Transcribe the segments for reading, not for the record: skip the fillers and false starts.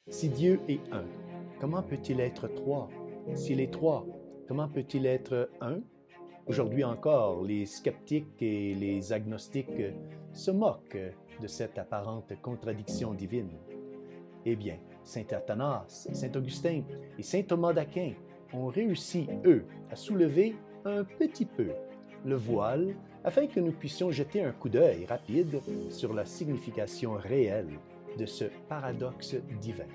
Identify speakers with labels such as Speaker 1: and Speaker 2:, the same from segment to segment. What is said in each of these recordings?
Speaker 1: Si Dieu est un, comment peut-il être trois? S'il est trois, comment peut-il être un? Aujourd'hui encore, les sceptiques et les agnostiques se moquent de cette apparente contradiction divine. Eh bien, saint Athanas, saint Augustin et saint Thomas d'Aquin ont réussi, eux, à soulever un petit peu le voile afin que nous puissions jeter un coup d'œil rapide sur la signification réelle de ce paradoxe divin.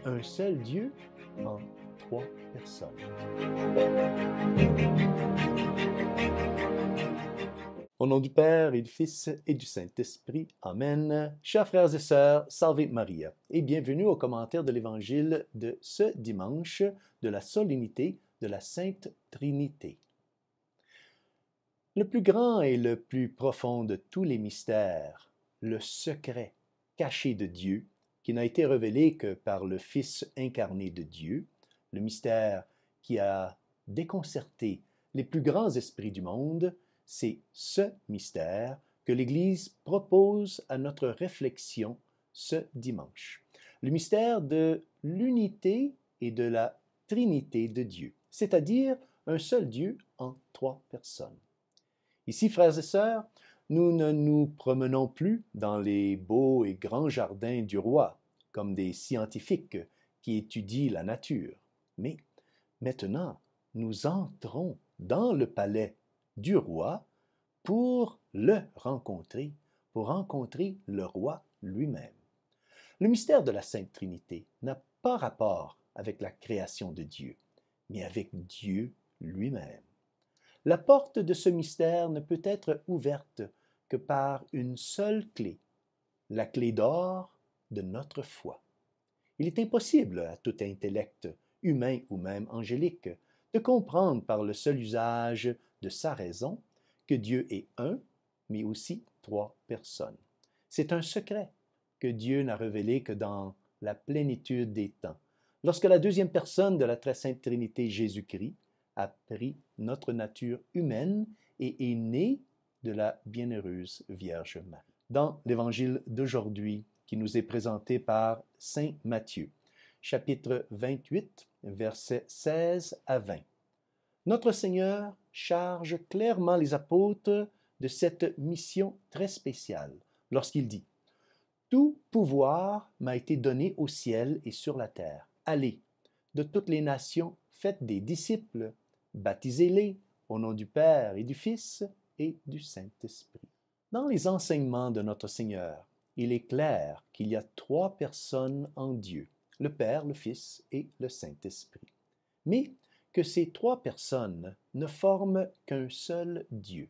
Speaker 1: Un seul Dieu en trois personnes. Au nom du Père et du Fils et du Saint-Esprit. Amen. Chers frères et sœurs, Salve Maria et bienvenue au commentaire de l'Évangile de ce dimanche de la solennité de la Sainte Trinité. Le plus grand et le plus profond de tous les mystères, le secret caché de Dieu, qui n'a été révélé que par le Fils incarné de Dieu, le mystère qui a déconcerté les plus grands esprits du monde, c'est ce mystère que l'Église propose à notre réflexion ce dimanche. Le mystère de l'unité et de la Trinité de Dieu, c'est-à-dire un seul Dieu en trois personnes. Ici, frères et sœurs, nous ne nous promenons plus dans les beaux et grands jardins du roi, comme des scientifiques qui étudient la nature, mais maintenant, nous entrons dans le palais du roi pour le rencontrer, pour rencontrer le roi lui-même. Le mystère de la Sainte Trinité n'a pas rapport avec la création de Dieu, mais avec Dieu lui-même. La porte de ce mystère ne peut être ouverte que par une seule clé, la clé d'or de notre foi. Il est impossible à tout intellect, humain ou même angélique, de comprendre par le seul usage de sa raison que Dieu est un, mais aussi trois personnes. C'est un secret que Dieu n'a révélé que dans la plénitude des temps, lorsque la deuxième personne de la très sainte Trinité, Jésus-Christ, a pris notre nature humaine et est né de la bienheureuse Vierge Marie. Dans l'évangile d'aujourd'hui, qui nous est présenté par saint Matthieu, chapitre 28, versets 16 à 20. Notre Seigneur charge clairement les apôtres de cette mission très spéciale lorsqu'il dit « Tout pouvoir m'a été donné au ciel et sur la terre. Allez, de toutes les nations, faites des disciples, baptisez-les au nom du Père et du Fils et du Saint-Esprit. » Dans les enseignements de notre Seigneur, il est clair qu'il y a trois personnes en Dieu, le Père, le Fils et le Saint-Esprit. Mais que ces trois personnes ne forment qu'un seul Dieu.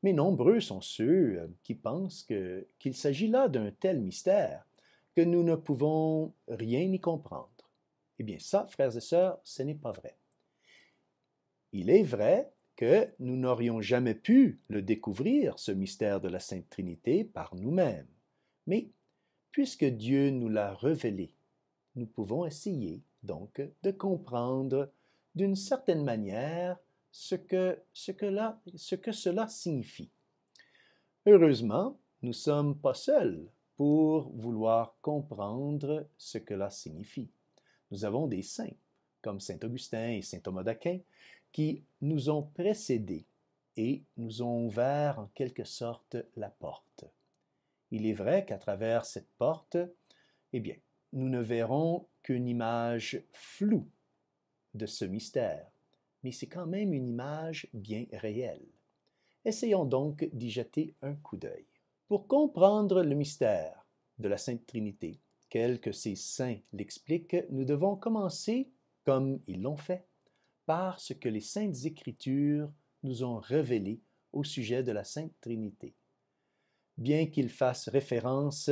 Speaker 1: Mais nombreux sont ceux qui pensent qu'il s'agit là d'un tel mystère que nous ne pouvons rien y comprendre. Eh bien ça, frères et sœurs, ce n'est pas vrai. Il est vrai que nous n'aurions jamais pu le découvrir, ce mystère de la Sainte Trinité, par nous-mêmes. Mais puisque Dieu nous l'a révélé, nous pouvons essayer donc de comprendre d'une certaine manière ce que cela signifie. Heureusement, nous ne sommes pas seuls pour vouloir comprendre ce que cela signifie. Nous avons des saints, comme saint Augustin et saint Thomas d'Aquin, qui nous ont précédés et nous ont ouvert en quelque sorte la porte. Il est vrai qu'à travers cette porte, eh bien, nous ne verrons qu'une image floue de ce mystère, mais c'est quand même une image bien réelle. Essayons donc d'y jeter un coup d'œil. Pour comprendre le mystère de la Sainte Trinité, tel que ces saints l'expliquent, nous devons commencer, comme ils l'ont fait, par ce que les Saintes Écritures nous ont révélé au sujet de la Sainte Trinité. Bien qu'ils fassent référence,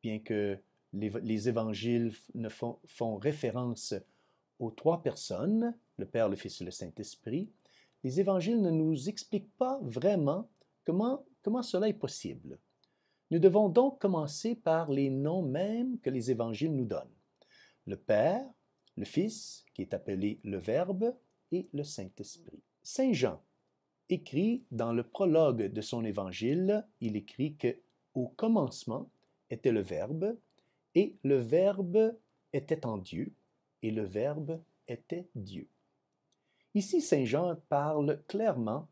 Speaker 1: bien que les évangiles font référence aux trois personnes, le Père, le Fils et le Saint-Esprit, les évangiles ne nous expliquent pas vraiment comment cela est possible. Nous devons donc commencer par les noms mêmes que les évangiles nous donnent. Le Père, le Fils, qui est appelé le Verbe, et le Saint-Esprit. Saint Jean écrit dans le prologue de son évangile, il écrit que « au commencement était le Verbe, Et le Verbe était en Dieu, et le Verbe était Dieu. Ici, Saint Jean parle clairement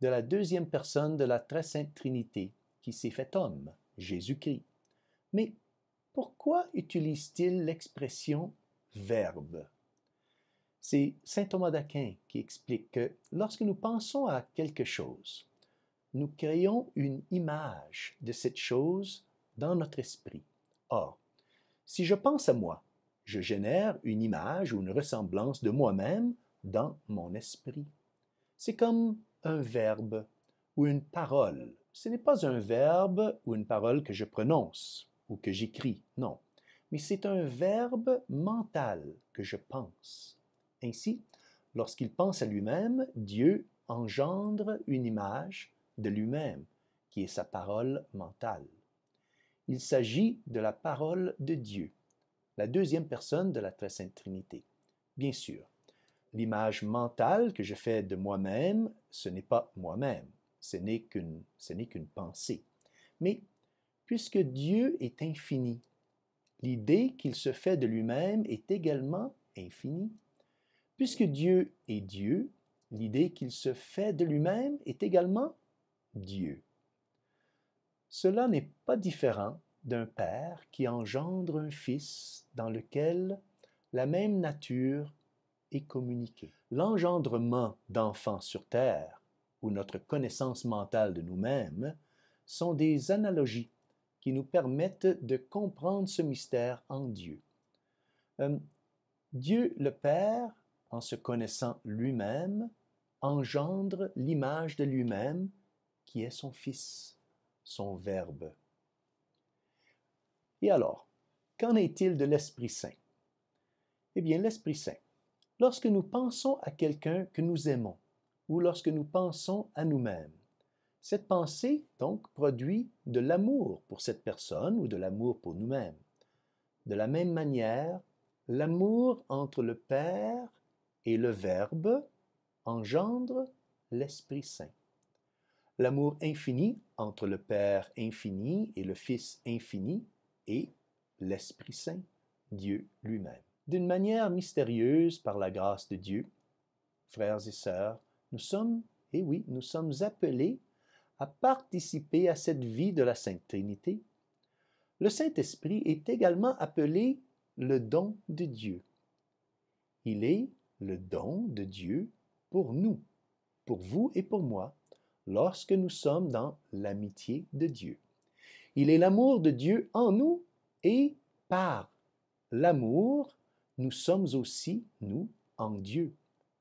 Speaker 1: de la deuxième personne de la très sainte Trinité qui s'est fait homme, Jésus-Christ. Mais pourquoi utilise-t-il l'expression « Verbe » ? C'est saint Thomas d'Aquin qui explique que lorsque nous pensons à quelque chose, nous créons une image de cette chose dans notre esprit. Or, si je pense à moi, je génère une image ou une ressemblance de moi-même dans mon esprit. C'est comme un verbe ou une parole. Ce n'est pas un verbe ou une parole que je prononce ou que j'écris, non. Mais c'est un verbe mental que je pense. Ainsi, lorsqu'il pense à lui-même, Dieu engendre une image de lui-même, qui est sa parole mentale. Il s'agit de la parole de Dieu, la deuxième personne de la très sainte Trinité. Bien sûr, l'image mentale que je fais de moi-même, ce n'est pas moi-même, ce n'est qu'une pensée. Mais puisque Dieu est infini, l'idée qu'il se fait de lui-même est également infinie. Puisque Dieu est Dieu, l'idée qu'il se fait de lui-même est également Dieu. Cela n'est pas différent d'un père qui engendre un fils dans lequel la même nature est communiquée. L'engendrement d'enfants sur terre ou notre connaissance mentale de nous-mêmes sont des analogies qui nous permettent de comprendre ce mystère en Dieu. Dieu le Père, en se connaissant lui-même, engendre l'image de lui-même qui est son Fils, son Verbe. Et alors, qu'en est-il de l'Esprit Saint? Eh bien, l'Esprit Saint, lorsque nous pensons à quelqu'un que nous aimons ou lorsque nous pensons à nous-mêmes, cette pensée, donc, produit de l'amour pour cette personne ou de l'amour pour nous-mêmes. De la même manière, l'amour entre le Père et le Verbe engendre l'Esprit Saint. L'amour infini entre le Père infini et le Fils infini est l'Esprit Saint, Dieu lui-même. D'une manière mystérieuse par la grâce de Dieu, frères et sœurs, nous sommes appelés à participer à cette vie de la Sainte Trinité. Le Saint-Esprit est également appelé le don de Dieu. Il est le don de Dieu pour nous, pour vous et pour moi, lorsque nous sommes dans l'amitié de Dieu. Il est l'amour de Dieu en nous et par l'amour, nous sommes aussi, nous, en Dieu,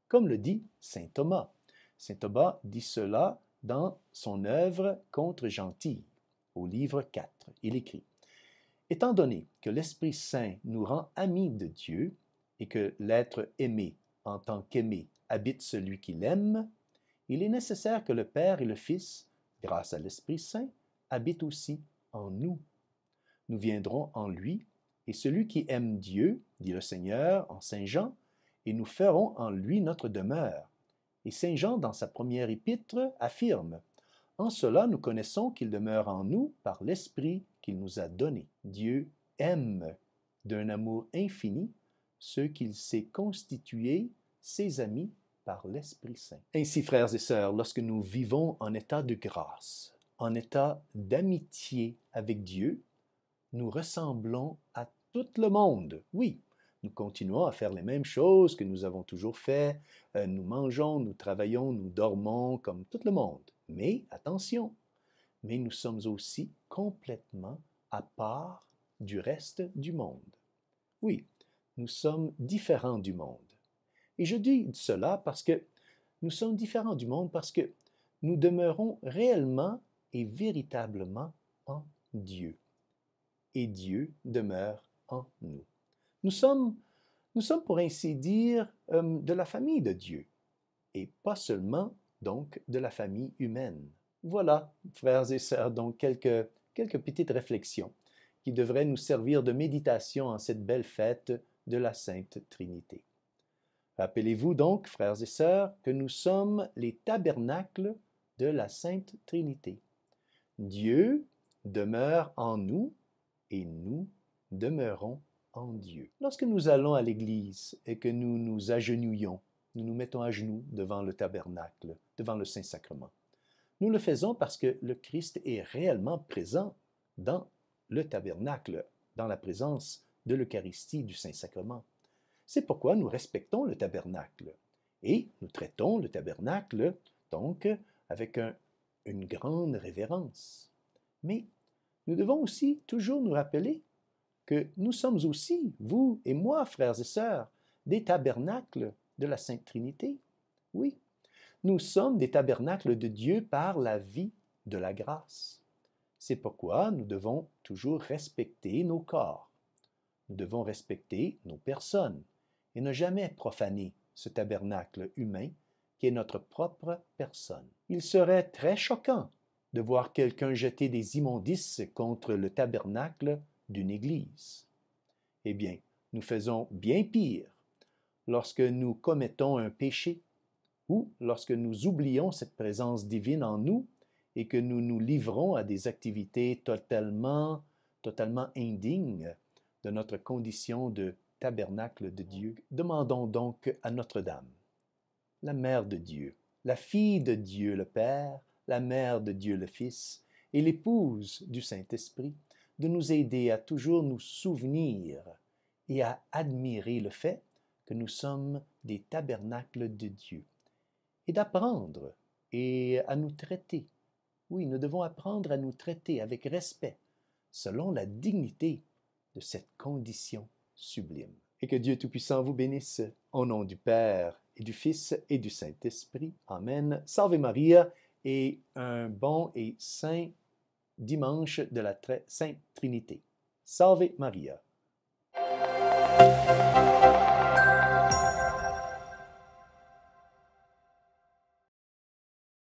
Speaker 1: comme le dit saint Thomas. Saint Thomas dit cela dans son œuvre Contre Gentille, au livre 4. Il écrit: étant donné que l'Esprit Saint nous rend amis de Dieu et que l'être aimé, en tant qu'aimé, habite celui qui l'aime, il est nécessaire que le Père et le Fils, grâce à l'Esprit Saint, habitent aussi en nous. Nous viendrons en lui, et celui qui aime Dieu, dit le Seigneur en Saint Jean, et nous ferons en lui notre demeure. Et Saint Jean, dans sa première épître, affirme: en cela, nous connaissons qu'il demeure en nous par l'Esprit qu'il nous a donné. Dieu aime d'un amour infini ceux qu'il s'est constitués ses amis par l'Esprit Saint. Ainsi, frères et sœurs, lorsque nous vivons en état de grâce, en état d'amitié avec Dieu, nous ressemblons à tout le monde. Oui, nous continuons à faire les mêmes choses que nous avons toujours fait. Nous mangeons, nous travaillons, nous dormons comme tout le monde. Mais attention, mais nous sommes aussi complètement à part du reste du monde. Oui, nous sommes différents du monde. Et je dis cela parce que nous sommes différents du monde parce que nous demeurons réellement et véritablement en Dieu. Et Dieu demeure en nous. Nous sommes pour ainsi dire, de la famille de Dieu, et pas seulement, donc, de la famille humaine. Voilà, frères et sœurs, donc quelques petites réflexions qui devraient nous servir de méditation en cette belle fête de la Sainte Trinité. Rappelez-vous donc, frères et sœurs, que nous sommes les tabernacles de la Sainte Trinité. Dieu demeure en nous et nous demeurons en Dieu. Lorsque nous allons à l'Église et que nous nous agenouillons, nous nous mettons à genoux devant le tabernacle, devant le Saint-Sacrement, nous le faisons parce que le Christ est réellement présent dans le tabernacle, dans la présence de l'Eucharistie du Saint-Sacrement. C'est pourquoi nous respectons le tabernacle et nous traitons le tabernacle donc avec une grande révérence. Mais nous devons aussi toujours nous rappeler que nous sommes aussi, vous et moi, frères et sœurs, des tabernacles de la Sainte Trinité. Oui, nous sommes des tabernacles de Dieu par la vie de la grâce. C'est pourquoi nous devons toujours respecter nos corps. Nous devons respecter nos personnes et ne jamais profaner ce tabernacle humain qui est notre propre personne. Il serait très choquant de voir quelqu'un jeter des immondices contre le tabernacle d'une église. Eh bien, nous faisons bien pire lorsque nous commettons un péché ou lorsque nous oublions cette présence divine en nous et que nous nous livrons à des activités totalement indignes de notre condition de tabernacle de Dieu. Demandons donc à Notre-Dame, la Mère de Dieu, la Fille de Dieu le Père, la Mère de Dieu le Fils et l'épouse du Saint-Esprit, de nous aider à toujours nous souvenir et à admirer le fait que nous sommes des tabernacles de Dieu et d'apprendre et à nous traiter. Oui, nous devons apprendre à nous traiter avec respect, selon la dignité de cette condition sublime. Et que Dieu Tout-Puissant vous bénisse, au nom du Père et du Fils et du Saint-Esprit. Amen. Salve Maria et un bon et saint dimanche de la Sainte Trinité. Salve Maria.